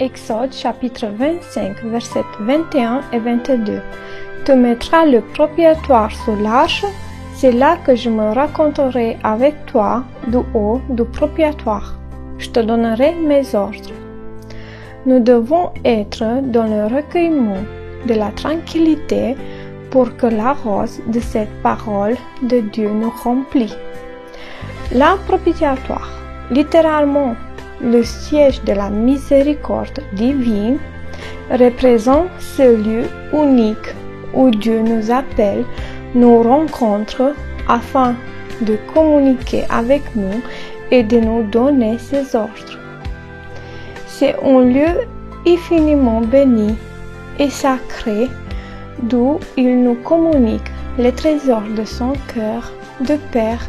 Exode chapitre 25, versets 21 et 22. Tu mettras le propitiatoire sur l'arche, c'est là que je me raconterai avec toi du haut du propitiatoire. Je te donnerai mes ordres. Nous devons être dans le recueillement de la tranquillité pour que la rose de cette parole de Dieu nous remplit. La propitiatoire, littéralement le siège de la miséricorde divine, représente ce lieu unique où Dieu nous appelle, nous rencontre afin de communiquer avec nous et de nous donner ses ordres. C'est un lieu infiniment béni et sacré d'où il nous communique les trésors de son cœur de Père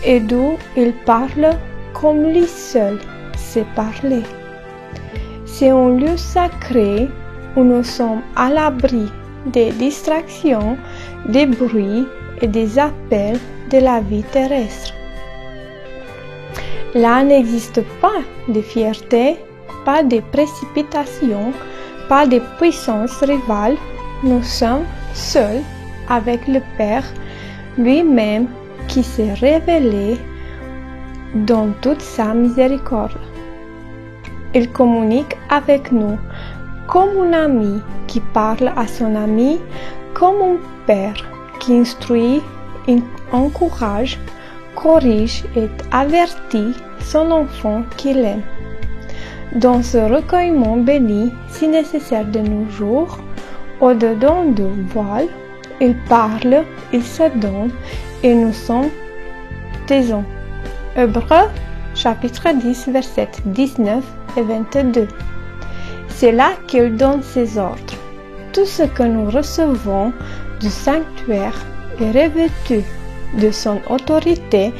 et d'où il parle comme lui seul sait parler. C'est un lieu sacré où nous sommes à l'abri des distractions, des bruits et des appels de la vie terrestre. Là n'existe pas de fierté, pas de précipitation, pas de puissance rivale. Nous sommes seuls avec le Père lui-même qui s'est révélé dans toute sa miséricorde. Il communique avec nous comme un ami qui parle à son ami, comme un père qui instruit, encourage, corrige et avertit son enfant qu'il aime. Dans ce recueillement béni, si nécessaire de nos jours, au-dedans du voile, il parle, il se donne et nous sommes taisons. Hébreux chapitre 10, versets 19 et 22. C'est là qu'il donne ses ordres. Tout ce que nous recevons du sanctuaire est revêtu de son autorité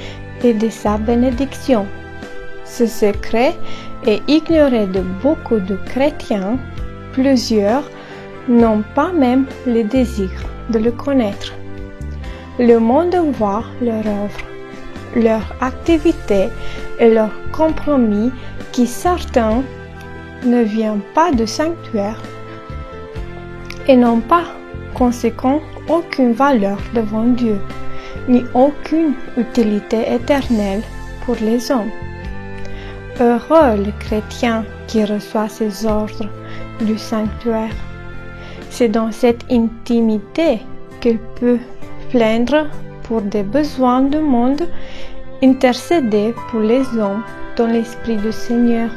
et de sa bénédiction. Ce secret est ignoré de beaucoup de chrétiens. Plusieurs n'ont pas même le désir de le connaître. Le monde voit leur œuvre, leur activité et leur compromis qui certains ne viennent pas du sanctuaire et n'ont pas conséquent aucune valeur devant Dieu, ni aucune utilité éternelle pour les hommes. Heureux le chrétien qui reçoit ses ordres du sanctuaire. C'est dans cette intimité qu'il peut plaindre pour des besoins du monde, intercéder pour les hommes dans l'esprit du Seigneur.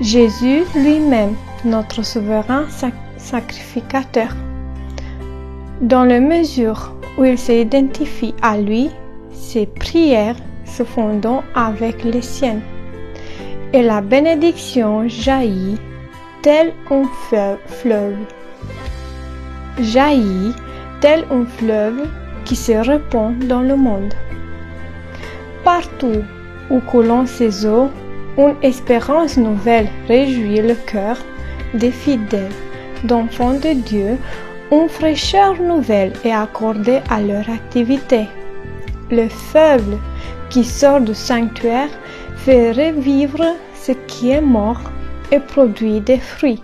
Jésus lui-même, notre souverain sacrificateur. Dans la mesure où il s'identifie à lui, ses prières se fondent avec les siennes, et la bénédiction jaillit tel un fleuve. Jaillit tel un fleuve qui se répand dans le monde. Partout où coulent ses eaux, une espérance nouvelle réjouit le cœur des fidèles, d'enfants de Dieu. Une fraîcheur nouvelle est accordée à leur activité. Le faible qui sort du sanctuaire fait revivre ce qui est mort et produit des fruits.